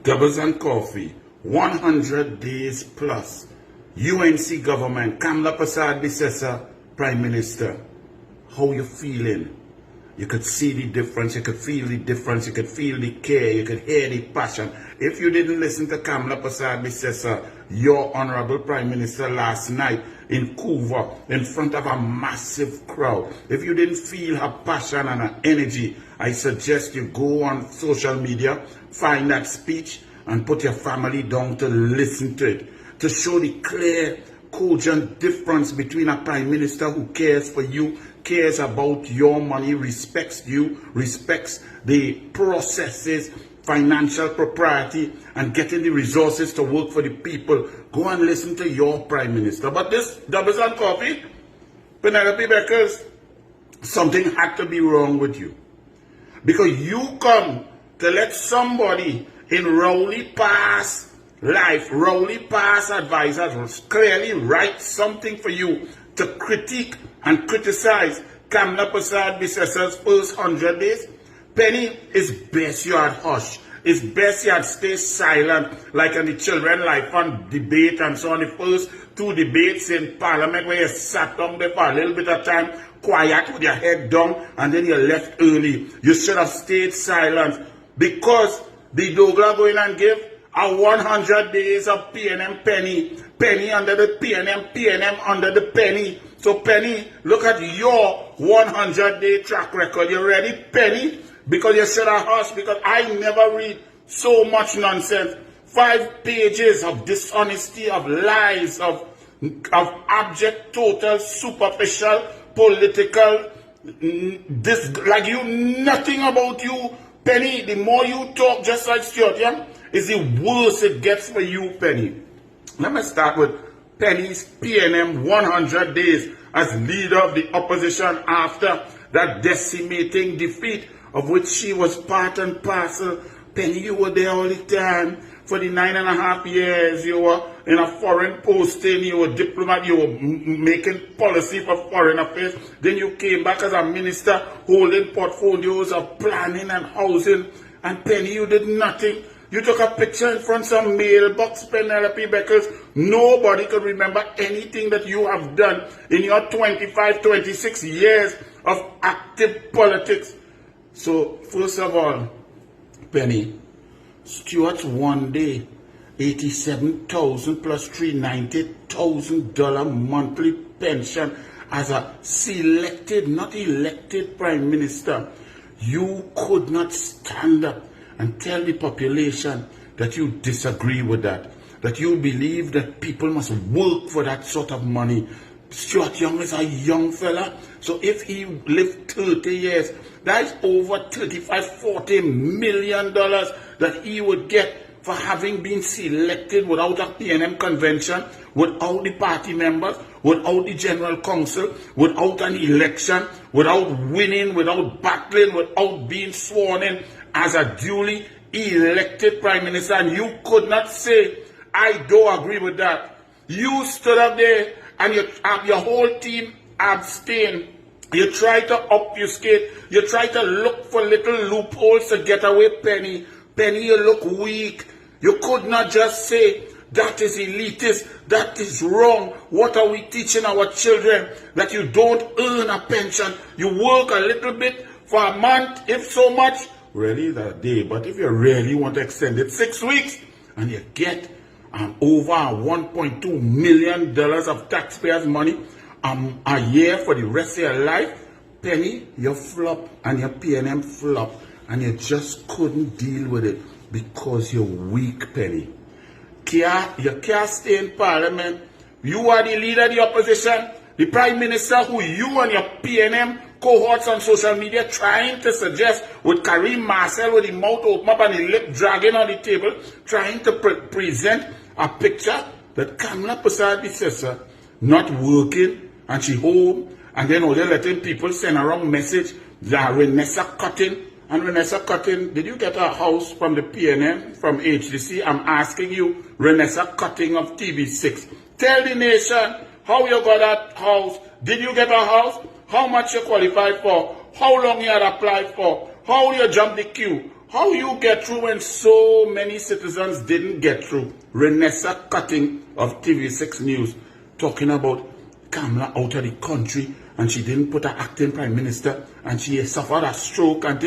Doubles and Coffee, 100 days plus. UNC government, Kamla Persad-Bissessar, Prime Minister. How you feeling? You could see the difference, you could feel the difference, you could feel the care, you could hear the passion. If you didn't listen to Kamla Persad-Bissessar, your Honorable Prime Minister last night in Couva, in front of a massive crowd, if you didn't feel her passion and her energy, I suggest you go on social media, find that speech, and put your family down to listen to it, to show the clear, cogent difference between a Prime Minister who cares for you, cares about your money, respects you, respects the processes, financial propriety, and getting the resources to work for the people. Go and listen to your Prime Minister. But this Doubles and Coffee, Penelope Beckles, something had to be wrong with you. Because you come to let somebody in Rowley Pass life, Rowley Pass advisors clearly write something for you to critique and criticize Kamla Persad-Bissessar's first 100 days. Penny, it's best you had hush. It's best you had stay silent, like in the children life on debate and so on. The first two debates in Parliament where you sat down there for a little bit of time, quiet with your head down, and then you left early. You should have stayed silent, because the Douglas going and give a 100 days of PNM penny, penny under the PNM, PNM under the penny. So Penny, look at your 100-day track record. You ready, Penny? Because you should have asked, because I never read so much nonsense. 5 pages of dishonesty, of lies, of abject, total, superficial, political, like you, nothing about you, Penny. The more you talk, just like Stuart, yeah, is the worse it gets for you, Penny. Let me start with Penny's PNM 100 days as leader of the opposition after that decimating defeat of which she was part and parcel. Penny, you were there all the time. For the 9.5 years, you were in a foreign posting, you were diplomat, you were making policy for foreign affairs. Then you came back as a minister holding portfolios of planning and housing. And Penny, you did nothing. You took a picture in front of some mailbox, Penelope Beckles. Nobody could remember anything that you have done in your 25, 26 years of active politics. So, first of all, Penny, Stuart's one day, $87,000 plus $390,000 monthly pension as a selected, not elected Prime Minister. You could not stand up and tell the population that you disagree with that you believe that people must work for that sort of money. Stuart Young is a young fella, so if he lived 30 years, that's over $35–40 million that he would get for having been selected without a PNM convention, without the party members, without the general council, without an election, without winning, without battling, without being sworn in as a duly elected Prime Minister. And you could not say, I don't agree with that. You stood up there and your whole team abstained. You try to obfuscate. You try to look for little loopholes to get away, Penny. Penny, you look weak. You could not just say, that is elitist, that is wrong. What are we teaching our children? That you don't earn a pension. You work a little bit for a month, if so much. Really, that day. But if you really want to extend it 6 weeks, and you get over $1.2 million of taxpayers' money a year for the rest of your life, Penny, you flop and your PNM flop, and you just couldn't deal with it because you're weak, Penny. You can't stay in Parliament. You are the leader of the opposition, the Prime Minister who you and your PNM cohorts on social media trying to suggest, with Kareem Marcel with the mouth open up and the lip dragging on the table, trying to present a picture that Kamla Persad-Bissessar not working and she home, and then only letting people send a wrong message that Renessa Cutting. And Renessa Cutting, did you get a house from the PNM, from HDC? I'm asking you, Renessa Cutting of TV6. Tell the nation how you got that house. Did you get a house? How much you qualified for? How long you had applied for? How you jumped the queue? How you get through when so many citizens didn't get through? Renessa cutting of TV6 News talking about Kamla out of the country and she didn't put her acting prime minister and she suffered a stroke and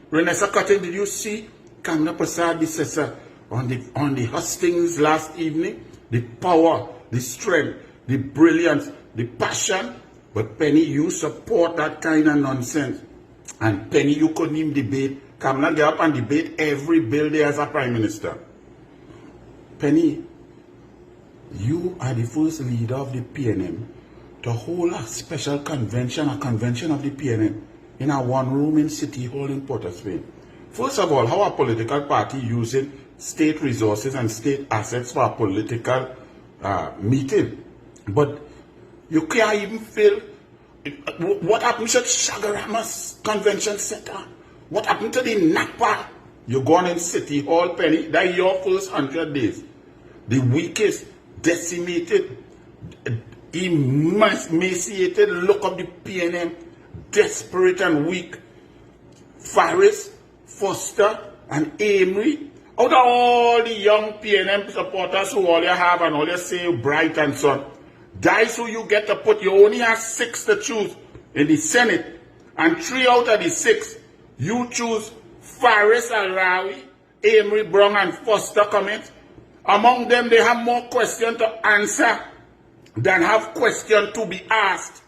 Renessa cutting, did you see Kamla Persad-Bissessar on the hustings last evening? The power, the strength, the brilliance, the passion. But Penny, you support that kind of nonsense. And Penny, you couldn't even debate. Kamla get up and debate every bill there as a prime minister. Penny, you are the first leader of the PNM to hold a special convention, a convention of the PNM, in a one room in City Hall in Port of Spain. First of all, how a political party using state resources and state assets for a political meeting? But you can't even feel what happened to Shagarama's convention center? What happened to the Napa? You're going in City Hall, Penny. That's your first 100 days. The weakest, decimated, emaciated look of the PNM, desperate and weak. Faris, Foster, and Amory. Out of all the young PNM supporters who all you have and all you say bright and so on, that's who you get to put. You only have 6 to choose in the Senate. And 3 out of the 6, you choose Faris Al-Rawi, Amory Brown, and Foster Cummins. Among them, they have more questions to answer than have questions to be asked.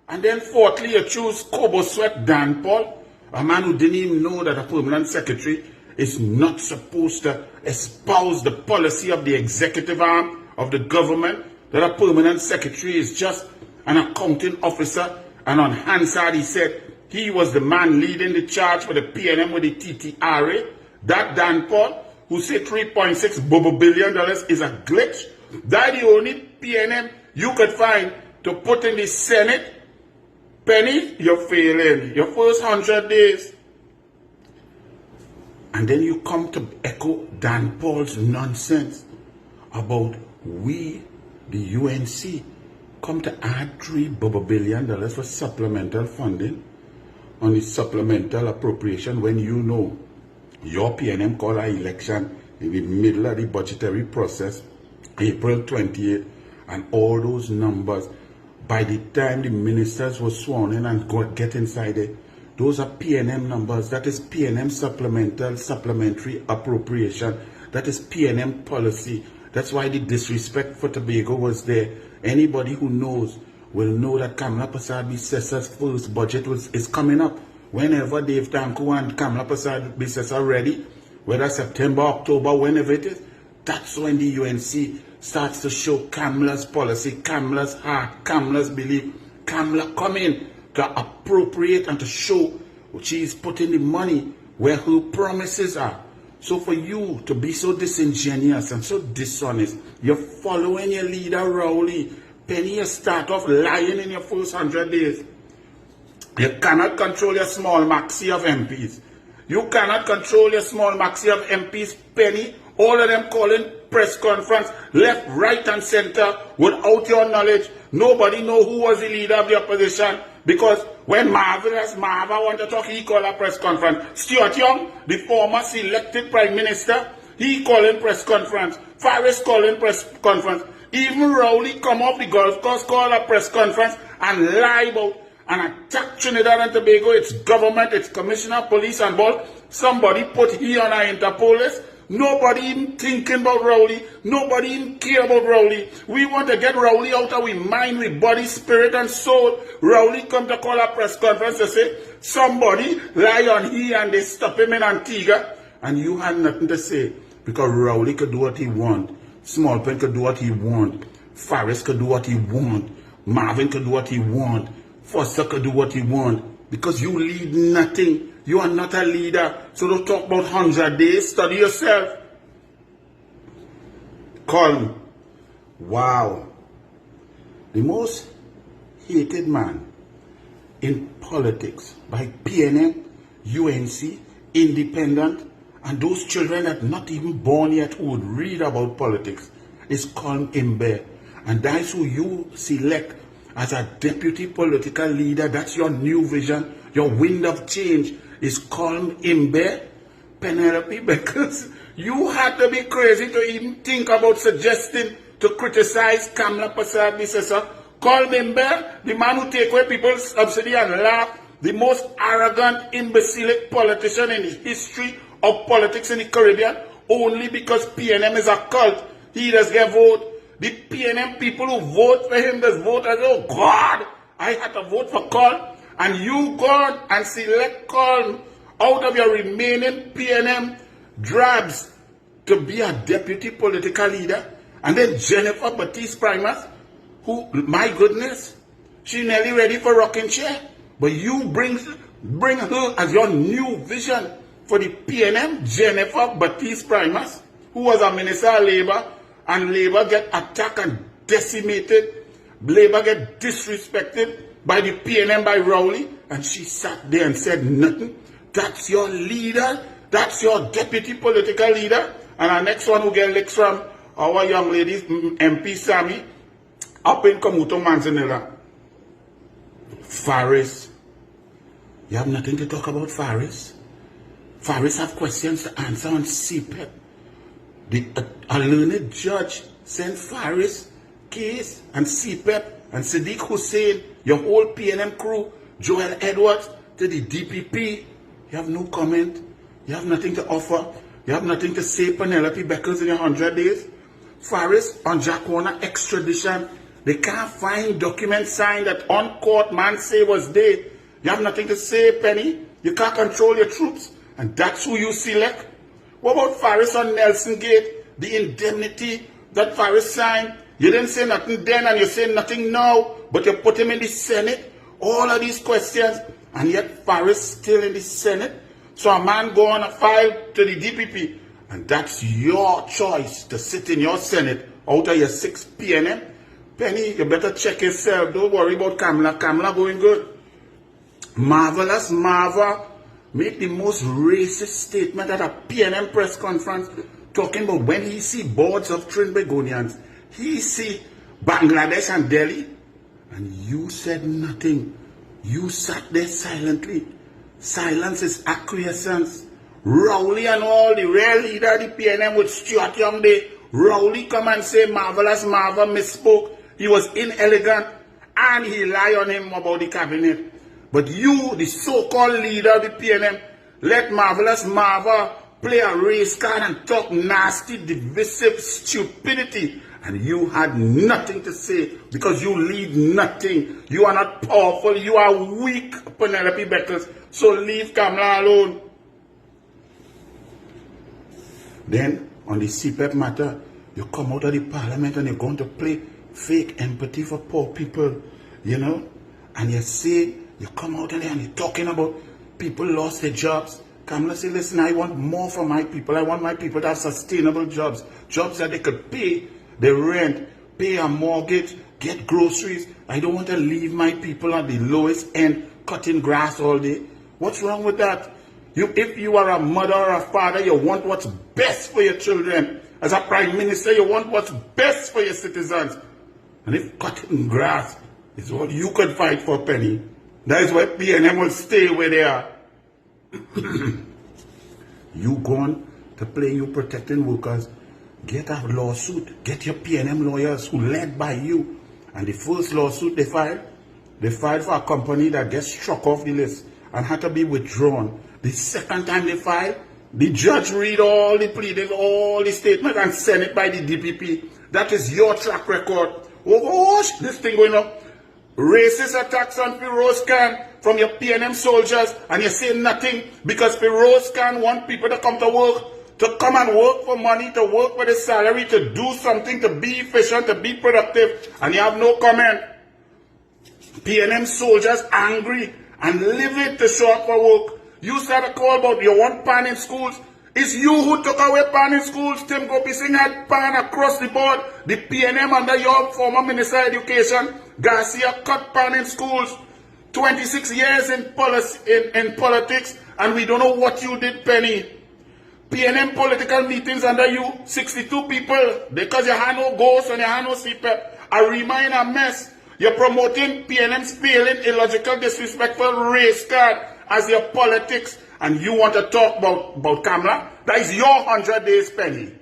And then fourthly, you choose Kobo Sweat Dan Paul, a man who didn't even know that a permanent secretary is not supposed to espouse the policy of the executive arm of the government, that a permanent secretary is just an accounting officer. And on Hansard, he said he was the man leading the charge for the PNM with the TTRA. That Dan Paul, who said $3.6 billion is a glitch. That's the only PNM you could find to put in the Senate. Penny, you're failing. Your first 100 days. And then you come to echo Dan Paul's nonsense about we, the UNC, come to add $3 billion for supplemental funding on the supplemental appropriation when you know your PNM call our election in the middle of the budgetary process, April 28th, and all those numbers, by the time the ministers were sworn in and get inside it, those are PNM numbers. That is PNM supplementary appropriation. That is PNM policy. That's why the disrespect for Tobago was there. Anybody who knows will know that Kamla Persad-Bissessar's first budget is coming up. Whenever Dave Tanku and Kamla Persad-Bissessar are ready, whether September, October, whenever it is, that's when the UNC starts to show Kamla's policy, Kamla's heart, Kamla's belief. Kamla coming to appropriate and to show she's putting the money where her promises are. So for you to be so disingenuous and so dishonest, you're following your leader Rowley. Penny, you start off lying in your first 100 days. You cannot control your small maxi of MPs. You cannot control your small maxi of MPs, Penny. All of them calling press conference, left, right, and center, without your knowledge. Nobody know who was the leader of the opposition. Because when Marva wanted to talk, he called a press conference. Stuart Young, the former selected prime minister, he calling press conference. Faris calling press conference. Even Rowley come off the golf course, call a press conference and lie about and attack Trinidad and Tobago, its government, its commissioner, police and all. Somebody put he on our Interpol list. Nobody even thinking about Rowley. Nobody even care about Rowley. We want to get Rowley out of our mind, with body, spirit, and soul. Rowley come to call a press conference to say somebody lie on he and they stop him in Antigua. And you had nothing to say because Rowley could do what he want. Smallpen could do what he want. Faris could do what he want. Marvin could do what he want. Foster could do what he want. Because you lead nothing. You are not a leader. So don't talk about 100 days. Study yourself. Calm. Wow. The most hated man in politics by PNM, UNC, Independent, and those children that not even born yet who would read about politics is called Imbe. And that's who you select as a deputy political leader. That's your new vision. Your wind of change is called Imbe. Penelope Beckles, you had to be crazy to even think about suggesting to criticize Kamla Persad-Bissessar. Call Member, the man who take away people's subsidy and laugh, the most arrogant, imbecilic politician in the history of politics in the Caribbean, only because PNM is a cult. He does get vote. The PNM people who vote for him does vote as, oh God, I had to vote for Call. And you go and select Call out of your remaining PNM drabs to be a deputy political leader. And then Jennifer Baptiste-Primus, who, my goodness, she nearly ready for rocking chair. But you bring her as your new vision for the PNM, Jennifer Baptiste-Primus, who was a minister of Labour, and Labour get attacked and decimated. Labour get disrespected by the PNM, by Rowley, and she sat there and said nothing. That's your leader? That's your deputy political leader? And our next one who get licks from our young lady, MP Sammy, up in Kamuto Manzanilla. Faris. You have nothing to talk about Faris? Faris have questions to answer on CPEP. A learned judge sent Faris case and CPEP and Sadiq Hussain, your whole PNM crew, Joel Edwards, to the DPP. You have no comment. You have nothing to offer. You have nothing to say, Penelope Beckles, in your 100 days. Faris on Jack Warner extradition. They can't find documents signed that on court man say was there. You have nothing to say, Penny. You can't control your troops. And that's who you select. What about Faris on Nelson Gate? The indemnity that Faris signed. You didn't say nothing then and you say nothing now. But you put him in the Senate. All of these questions. And yet Faris still in the Senate. So a man go on a file to the DPP. And that's your choice to sit in your Senate out of your 6 PNM. Penny, you better check yourself. Don't worry about Kamla. Kamla going good. Marvelous Marva made the most racist statement at a PNM press conference talking about when he see boards of Trinbagonians, he see Bangladesh and Delhi, and you said nothing. You sat there silently. Silence is acquiescence. Rowley and all the real leader of the PNM with Stuart Young Day, Rowley come and say Marvelous Marva misspoke. He was inelegant and he lie on him about the cabinet. But you, the so-called leader of the PNM, let Marvelous Marva play a race card and talk nasty, divisive stupidity. And you had nothing to say because you lead nothing. You are not powerful. You are weak, Penelope Beckles. So leave Kamla alone. Then, on the CPEP matter, you come out of the parliament and you're going to play fake empathy for poor people, you know? And you say, you come out of there and you're talking about people lost their jobs. Kamla say, listen, I want more for my people. I want my people to have sustainable jobs. Jobs that they could pay the rent, pay a mortgage, get groceries. I don't want to leave my people at the lowest end cutting grass all day. What's wrong with that? If you are a mother or a father, you want what's best for your children. As a prime minister, you want what's best for your citizens. And if cutting grass is what you could fight for, Penny, that is why PNM will stay where they are. You gone to play you protecting workers. Get a lawsuit. Get your PNM lawyers who led by you. And the first lawsuit they filed for a company that gets struck off the list and had to be withdrawn. The second time they filed, the judge read all the pleadings, all the statements, and send it by the DPP. That is your track record. Oh, this thing going on. Racist attacks on Firoz Khan from your PNM soldiers, and you say nothing because Firoz Khan want people to come to work, to come and work for money, to work for the salary, to do something, to be efficient, to be productive, and you have no comment. PNM soldiers angry and livid to show up for work. You said a call about you want pan in schools. It's you who took away pan in schools. Tim Gopi Singh had pan across the board. The PNM under your former Minister of Education, Garcia, cut pan in schools. 26 years in politics, and we don't know what you did, Penny. PNM political meetings under you, 62 people, because you had no ghosts and you had no CPEP. Arima in a mess. You're promoting PNM's failing, illogical, disrespectful race card as your politics, And you want to talk about Kamla? That is your 100 days penny.